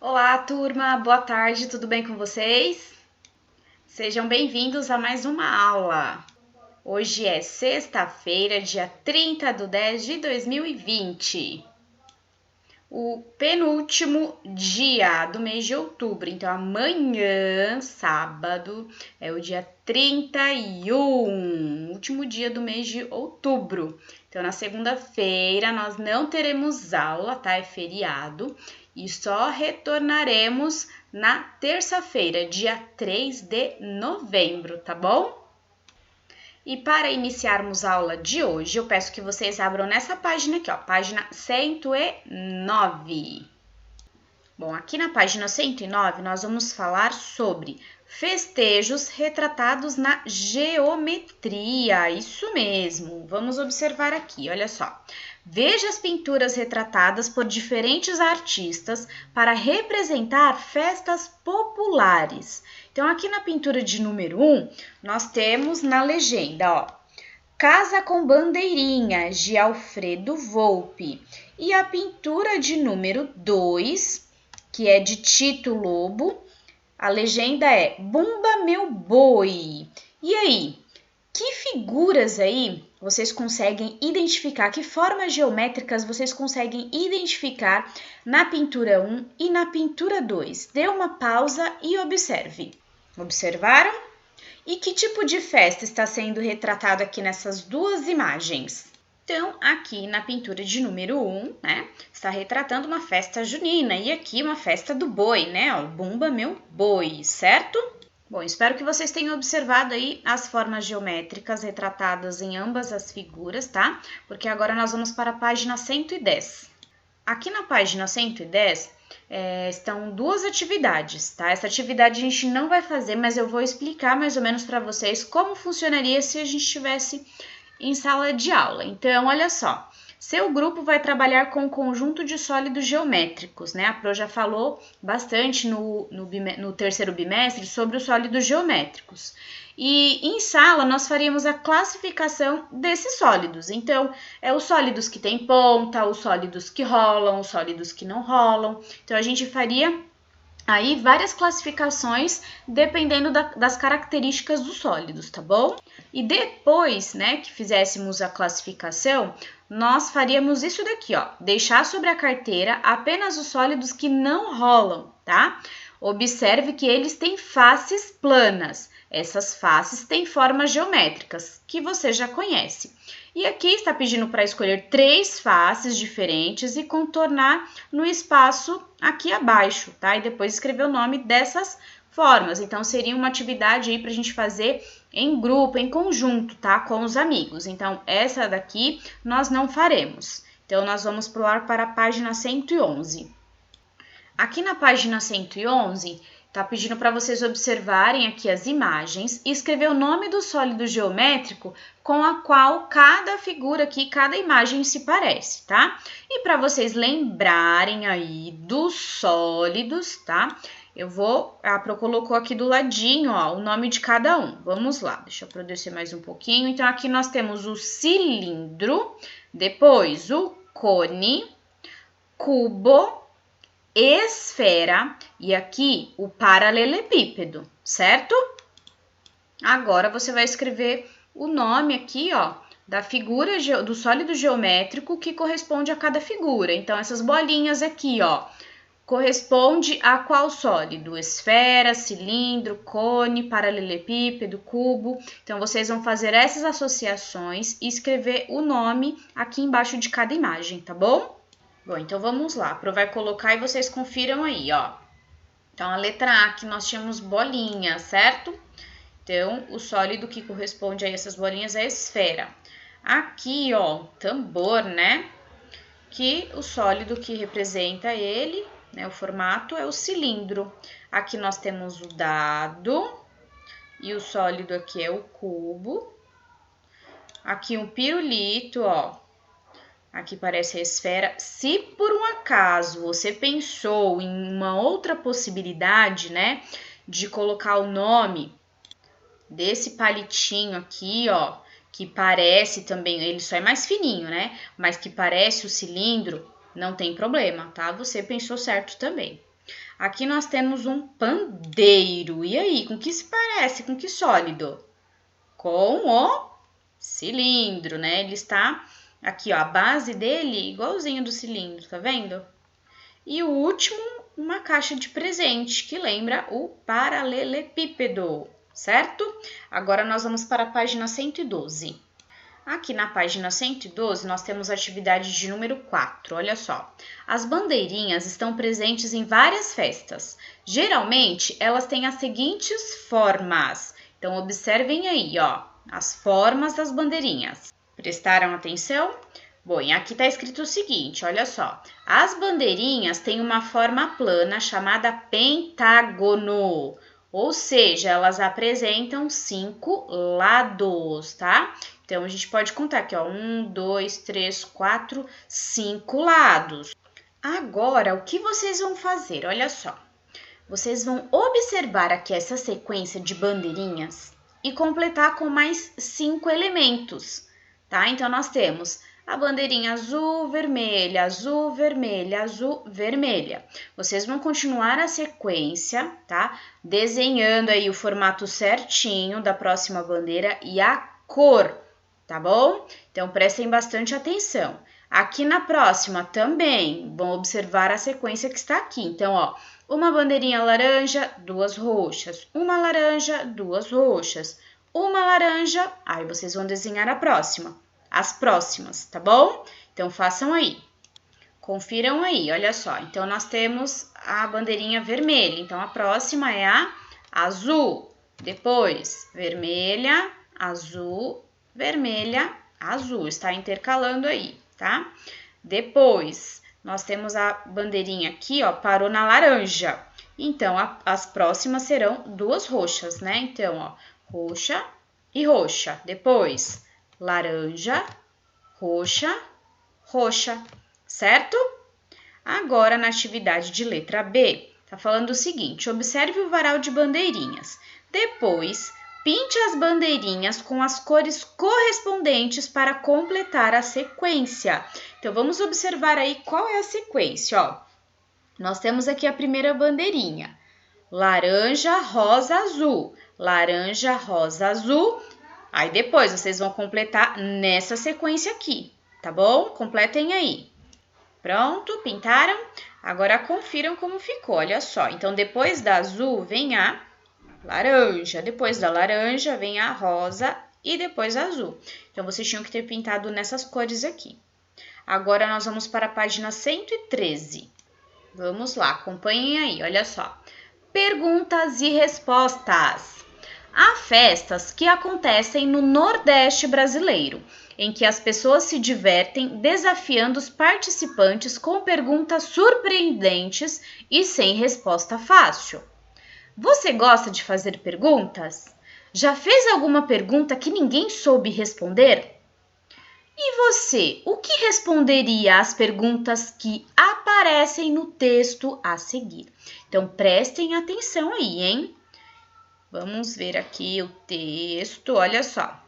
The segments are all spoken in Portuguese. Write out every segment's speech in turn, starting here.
Olá, turma, boa tarde, tudo bem com vocês? Sejam bem-vindos a mais uma aula. Hoje é sexta-feira, dia 30 de 10 de 2020. O penúltimo dia do mês de outubro. Então, amanhã, sábado, é o dia 31, último dia do mês de outubro. Então, na segunda-feira, nós não teremos aula, tá? É feriado. E só retornaremos na terça-feira, dia 3 de novembro, tá bom? E para iniciarmos a aula de hoje, eu peço que vocês abram nessa página aqui, ó, página 109. Bom, aqui na página 109, nós vamos falar sobre festejos retratados na geometria. Isso mesmo, vamos observar aqui, olha só. Veja as pinturas retratadas por diferentes artistas para representar festas populares. Então, aqui na pintura de número 1, nós temos na legenda, ó, Casa com Bandeirinhas, de Alfredo Volpi. E a pintura de número 2, que é de Tito Lobo, a legenda é Bumba Meu Boi. E aí, que figuras aí vocês conseguem identificar, que formas geométricas vocês conseguem identificar na pintura 1 e na pintura 2? Dê uma pausa e observe. Observaram? E que tipo de festa está sendo retratado aqui nessas duas imagens? Então, aqui na pintura de número 1, né, está retratando uma festa junina e aqui uma festa do boi, né, ó, Bumba Meu Boi, certo? Bom, espero que vocês tenham observado aí as formas geométricas retratadas em ambas as figuras, tá? Porque agora nós vamos para a página 110. Aqui na página 110, estão duas atividades, tá? Essa atividade a gente não vai fazer, mas eu vou explicar mais ou menos para vocês como funcionaria se a gente estivesse em sala de aula. Então, olha só, seu grupo vai trabalhar com um conjunto de sólidos geométricos, né? A Pro já falou bastante no terceiro bimestre sobre os sólidos geométricos. E em sala nós faríamos a classificação desses sólidos. Então, os sólidos que têm ponta, os sólidos que rolam, os sólidos que não rolam. Então, a gente faria aí várias classificações dependendo das características dos sólidos, tá bom? E depois, né, que fizéssemos a classificação, nós faríamos isso daqui, ó, deixar sobre a carteira apenas os sólidos que não rolam, tá? Observe que eles têm faces planas. Essas faces têm formas geométricas, que você já conhece. E aqui está pedindo para escolher 3 faces diferentes e contornar no espaço aqui abaixo, tá? E depois escrever o nome dessas formas. Então, seria uma atividade aí para a gente fazer em grupo, em conjunto, tá? Com os amigos. Então, essa daqui nós não faremos. Então, nós vamos pular para a página 111. Aqui na página 111, tá pedindo para vocês observarem aqui as imagens e escrever o nome do sólido geométrico com a qual cada figura aqui, cada imagem se parece, tá? E para vocês lembrarem aí dos sólidos, tá? A Pro colocou aqui do ladinho, ó, o nome de cada um. Vamos lá, deixa eu descer mais um pouquinho. Então, aqui nós temos o cilindro, depois o cone, cubo, esfera e aqui o paralelepípedo, certo? Agora você vai escrever o nome aqui, ó, da figura do sólido geométrico que corresponde a cada figura. Então, essas bolinhas aqui, ó, corresponde a qual sólido? Esfera, cilindro, cone, paralelepípedo, cubo. Então, vocês vão fazer essas associações e escrever o nome aqui embaixo de cada imagem, tá bom? Bom, então vamos lá. A Pro vai colocar e vocês confiram aí, ó. Então, a letra A, que nós tínhamos bolinha, certo? Então, o sólido que corresponde a essas bolinhas é a esfera. Aqui, ó, tambor, né? Que o sólido que representa ele, né, o formato, é o cilindro. Aqui nós temos o dado e o sólido aqui é o cubo. Aqui um pirulito, ó. Aqui parece a esfera. Se por um acaso você pensou em uma outra possibilidade, né, de colocar o nome desse palitinho aqui, ó, que parece também, ele só é mais fininho, né, mas que parece o cilindro, não tem problema, tá? Você pensou certo também. Aqui nós temos um pandeiro. E aí, com que se parece? Com que sólido? Com o cilindro, né? Ele está aqui, ó, a base dele igualzinho do cilindro, tá vendo? E o último, uma caixa de presente, que lembra o paralelepípedo, certo? Agora nós vamos para a página 112. Aqui na página 112, nós temos a atividade de número 4, olha só. As bandeirinhas estão presentes em várias festas. Geralmente, elas têm as seguintes formas. Então, observem aí, ó, as formas das bandeirinhas. Prestaram atenção? Bom, e aqui está escrito o seguinte, olha só. As bandeirinhas têm uma forma plana chamada pentágono. Ou seja, elas apresentam 5 lados, tá? Então, a gente pode contar aqui, ó, 1, 2, 3, 4, 5 lados. Agora, o que vocês vão fazer? Olha só. Vocês vão observar aqui essa sequência de bandeirinhas e completar com mais 5 elementos, tá? Então, nós temos a bandeirinha azul, vermelha, azul, vermelha, azul, vermelha. Vocês vão continuar a sequência, tá? Desenhando aí o formato certinho da próxima bandeira e a cor, tá bom? Então, prestem bastante atenção. Aqui na próxima também vão observar a sequência que está aqui. Então, ó, uma bandeirinha laranja, 2 roxas, uma laranja, 2 roxas, uma laranja, aí vocês vão desenhar a próxima. As próximas, tá bom? Então, façam aí. Confiram aí, olha só. Então, nós temos a bandeirinha vermelha. Então, a próxima é a azul. Depois, vermelha, azul, vermelha, azul. Está intercalando aí, tá? Depois, nós temos a bandeirinha aqui, ó, parou na laranja. Então, as próximas serão 2 roxas, né? Então, ó, roxa e roxa. Depois, laranja, roxa, roxa, certo? Agora, na atividade de letra B, tá falando o seguinte, observe o varal de bandeirinhas. Depois, pinte as bandeirinhas com as cores correspondentes para completar a sequência. Então, vamos observar aí qual é a sequência, ó. Nós temos aqui a primeira bandeirinha, laranja, rosa, azul, laranja, rosa, azul. Aí depois vocês vão completar nessa sequência aqui, tá bom? Completem aí. Pronto, pintaram? Agora confiram como ficou, olha só. Então, depois da azul vem a laranja, depois da laranja vem a rosa e depois a azul. Então, vocês tinham que ter pintado nessas cores aqui. Agora, nós vamos para a página 113. Vamos lá, acompanhem aí, olha só. Perguntas e respostas. Há festas que acontecem no Nordeste brasileiro, em que as pessoas se divertem desafiando os participantes com perguntas surpreendentes e sem resposta fácil. Você gosta de fazer perguntas? Já fez alguma pergunta que ninguém soube responder? E você, o que responderia às perguntas que aparecem no texto a seguir? Então, prestem atenção aí, hein? Vamos ver aqui o texto, olha só.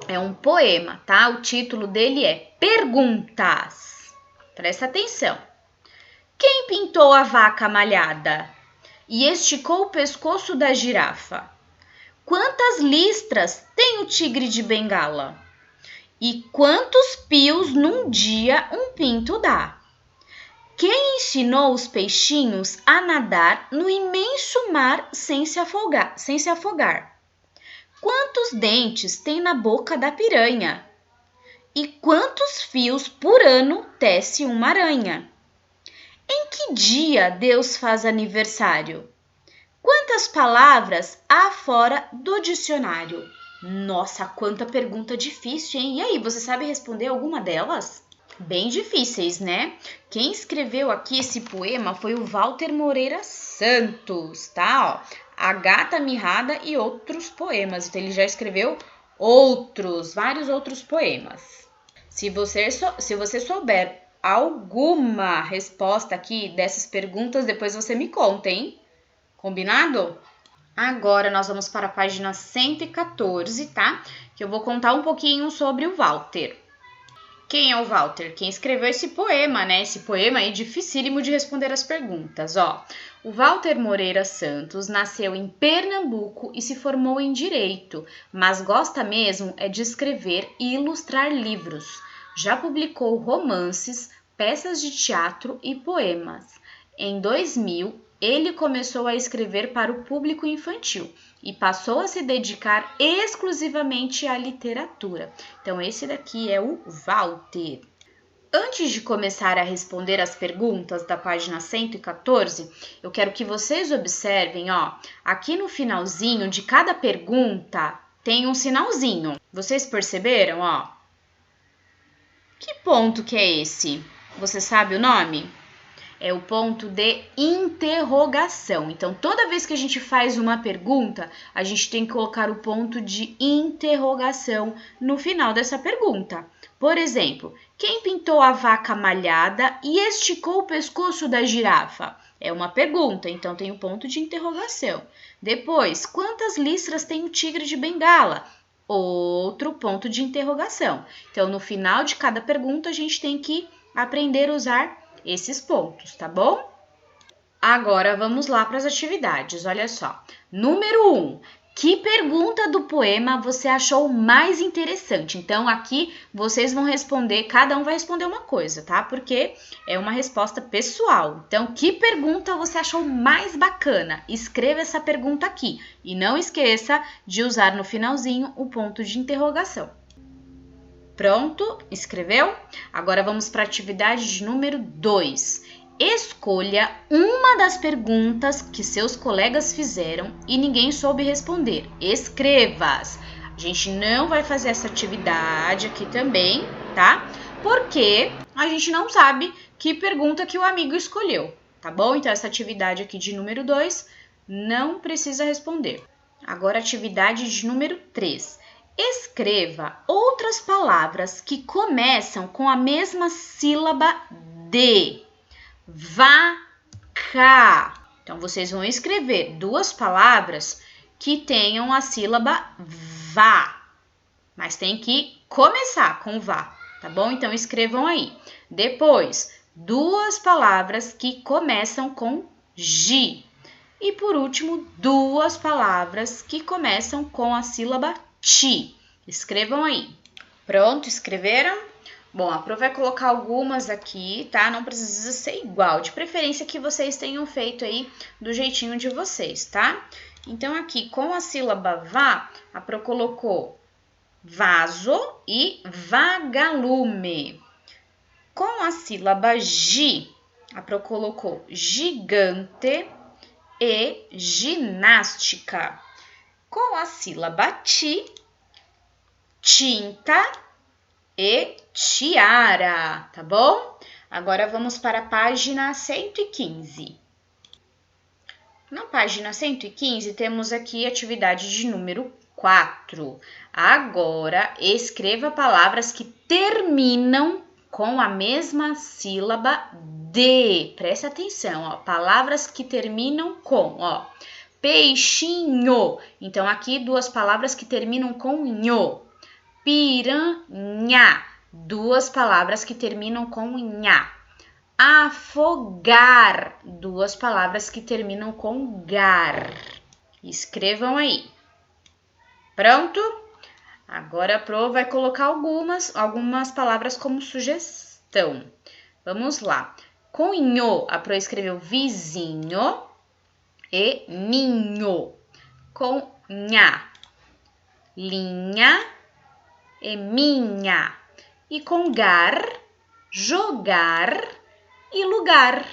É um poema, tá? O título dele é Perguntas. Presta atenção. Quem pintou a vaca malhada e esticou o pescoço da girafa? Quantas listras tem o tigre de Bengala? E quantos pios num dia um pinto dá? Quem ensinou os peixinhos a nadar no imenso mar sem se afogar? Quantos dentes tem na boca da piranha? E quantos fios por ano tece uma aranha? Em que dia Deus faz aniversário? Quantas palavras há fora do dicionário? Nossa, quanta pergunta difícil, hein? E aí, você sabe responder alguma delas? Bem difíceis, né? Quem escreveu aqui esse poema foi o Walter Moreira Santos, tá? Ó, A Gata Mirrada e outros poemas. Então, ele já escreveu vários outros poemas. Se você souber alguma resposta aqui dessas perguntas, depois você me conta, hein? Combinado? Agora, nós vamos para a página 114, tá? Que eu vou contar um pouquinho sobre o Walter. Quem é o Walter? Quem escreveu esse poema, né? Esse poema aí dificílimo de responder as perguntas, ó. O Walter Moreira Santos nasceu em Pernambuco e se formou em Direito, mas gosta mesmo é de escrever e ilustrar livros. Já publicou romances, peças de teatro e poemas. Em 2000, ele começou a escrever para o público infantil e passou a se dedicar exclusivamente à literatura. Então, esse daqui é o Walter. Antes de começar a responder as perguntas da página 114, eu quero que vocês observem, ó, aqui no finalzinho de cada pergunta tem um sinalzinho. Vocês perceberam, ó? Que ponto que é esse? Você sabe o nome? É o ponto de interrogação. Então, toda vez que a gente faz uma pergunta, a gente tem que colocar o ponto de interrogação no final dessa pergunta. Por exemplo, quem pintou a vaca malhada e esticou o pescoço da girafa? É uma pergunta, então tem o ponto de interrogação. Depois, quantas listras tem o tigre de Bengala? Outro ponto de interrogação. Então, no final de cada pergunta, a gente tem que aprender a usar esses pontos, tá bom? Agora vamos lá para as atividades, olha só. Número 1. Que pergunta do poema você achou mais interessante? Então, aqui vocês vão responder, cada um vai responder uma coisa, tá? Porque é uma resposta pessoal. Então, que pergunta você achou mais bacana? Escreva essa pergunta aqui. E não esqueça de usar no finalzinho o ponto de interrogação. Pronto? Escreveu? Agora vamos para a atividade de número 2. Escolha uma das perguntas que seus colegas fizeram e ninguém soube responder. Escreva-as. A gente não vai fazer essa atividade aqui também, tá? Porque a gente não sabe que pergunta que o amigo escolheu, tá bom? Então, essa atividade aqui de número 2 não precisa responder. Agora, atividade de número 3. Escreva outras palavras que começam com a mesma sílaba de. Vaca. Então, vocês vão escrever duas palavras que tenham a sílaba vá. Mas tem que começar com vá, tá bom? Então, escrevam aí. Depois, duas palavras que começam com gi. E, por último, duas palavras que começam com a sílaba ti. Escrevam aí. Pronto, escreveram? Bom, a Pro vai colocar algumas aqui, tá? Não precisa ser igual. De preferência que vocês tenham feito aí do jeitinho de vocês, tá? Então, aqui, com a sílaba vá, a Pro colocou vaso e vagalume. Com a sílaba gi, a Pro colocou gigante e ginástica. Com a sílaba ti, tinta e tiara, tá bom? Agora vamos para a página 115. Na página 115 temos aqui a atividade de número 4. Agora escreva palavras que terminam com a mesma sílaba de. Presta atenção, ó, palavras que terminam com, ó. Peixinho. Então, aqui duas palavras que terminam com nho. Piranha. Duas palavras que terminam com nha. Afogar. Duas palavras que terminam com gar. Escrevam aí. Pronto? Agora a Pro vai colocar algumas palavras como sugestão. Vamos lá. Com nho, a Pro escreveu vizinho e ninho. Com nha, linha e minha. E com gar, jogar e lugar,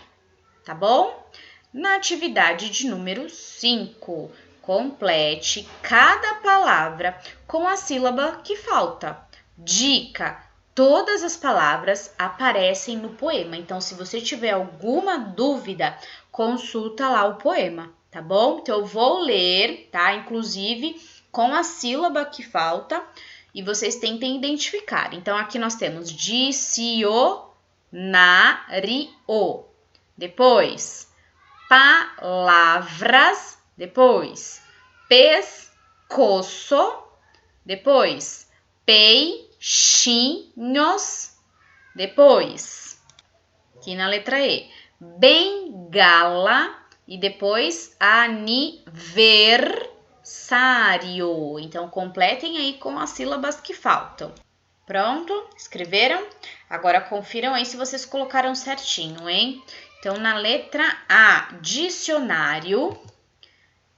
tá bom? Na atividade de número 5, complete cada palavra com a sílaba que falta. Dica: todas as palavras aparecem no poema, então se você tiver alguma dúvida, consulta lá o poema, tá bom? Então eu vou ler, tá? Inclusive com a sílaba que falta e vocês tentem identificar. Então aqui nós temos dicionário, depois palavras, depois pescoço, depois peixinhos, Depois, aqui na letra E, bengala e depois aniversário. Então, completem aí com as sílabas que faltam. Pronto? Escreveram? Agora, confiram aí se vocês colocaram certinho, hein? Então, na letra A, dicionário.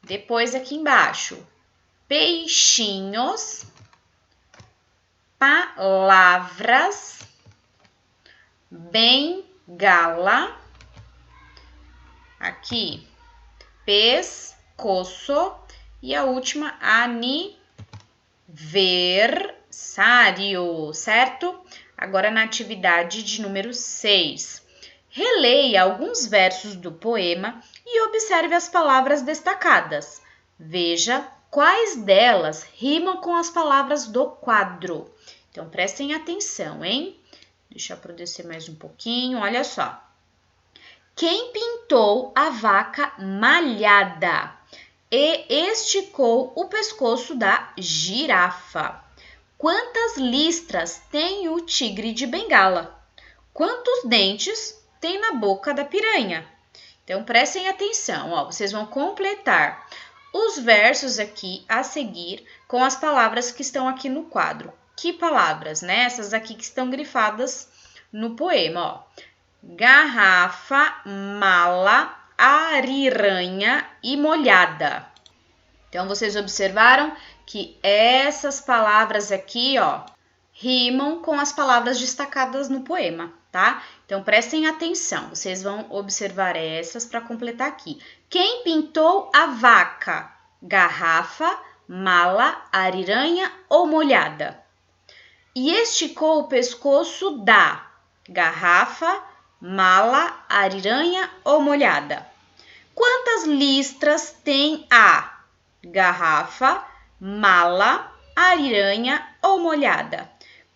Depois, aqui embaixo, peixinhos, palavras, bengala, aqui, pescoço e a última, aniversário, certo? Agora na atividade de número 6. Releia alguns versos do poema e observe as palavras destacadas. Veja quais delas rimam com as palavras do quadro. Então, prestem atenção, hein? Deixa eu descer mais um pouquinho, olha só. Quem pintou a vaca malhada e esticou o pescoço da girafa? Quantas listras tem o tigre de Bengala? Quantos dentes tem na boca da piranha? Então, prestem atenção, ó, vocês vão completar os versos aqui a seguir com as palavras que estão aqui no quadro. Que palavras, né? Essas aqui que estão grifadas no poema, ó. Garrafa, mala, ariranha e molhada. Então, vocês observaram que essas palavras aqui, ó, rimam com as palavras destacadas no poema, tá? Então, prestem atenção, vocês vão observar essas para completar aqui. Quem pintou a vaca? Garrafa, mala, ariranha ou molhada? E esticou o pescoço da garrafa, mala, ariranha ou molhada? Quantas listras tem a garrafa, mala, ariranha ou molhada?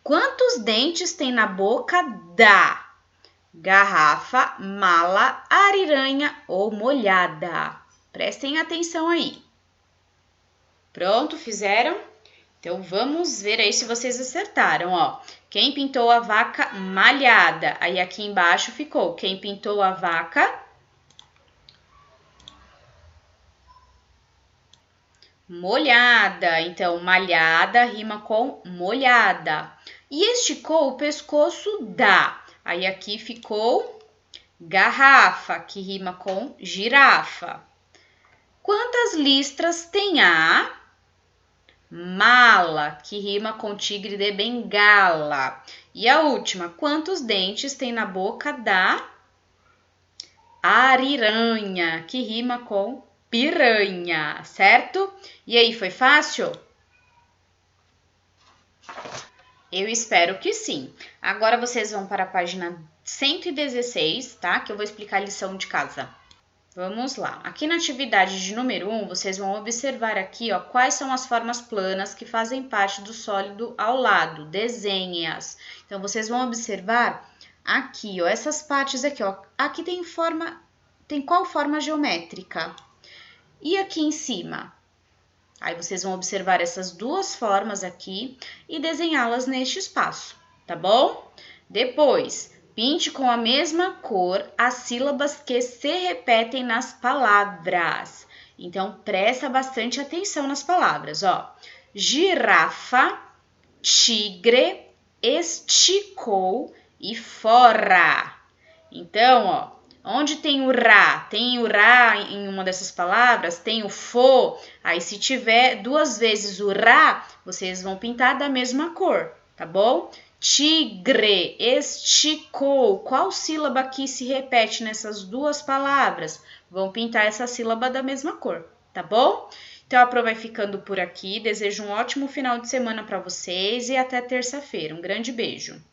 Quantos dentes tem na boca da garrafa, mala, ariranha ou molhada? Prestem atenção aí. Pronto, fizeram? Então, vamos ver aí se vocês acertaram, ó. Quem pintou a vaca malhada? Aí, aqui embaixo ficou. Quem pintou a vaca molhada. Então, malhada rima com molhada. E esticou o pescoço da. Aí, aqui ficou garrafa, que rima com girafa. Quantas listras tem a mala, que rima com tigre de Bengala? E a última, quantos dentes tem na boca da ariranha, que rima com piranha, certo? E aí, foi fácil? Eu espero que sim. Agora vocês vão para a página 116, tá? Que eu vou explicar a lição de casa. Vamos lá. Aqui na atividade de número 1, vocês vão observar aqui, ó, quais são as formas planas que fazem parte do sólido ao lado. Desenhe-as. Então, vocês vão observar aqui, ó, essas partes aqui, ó. Aqui tem qual forma geométrica? E aqui em cima? Aí, vocês vão observar essas duas formas aqui e desenhá-las neste espaço, tá bom? Depois, pinte com a mesma cor as sílabas que se repetem nas palavras. Então, presta bastante atenção nas palavras, ó. Girafa, tigre, esticou e fora. Então, ó. Onde tem o rá? Tem o rá em uma dessas palavras, tem o fo. Aí, se tiver duas vezes o rá, vocês vão pintar da mesma cor, tá bom? Tigre, esticou. Qual sílaba aqui se repete nessas duas palavras? Vão pintar essa sílaba da mesma cor, tá bom? Então, a prova vai ficando por aqui. Desejo um ótimo final de semana para vocês e até terça-feira. Um grande beijo!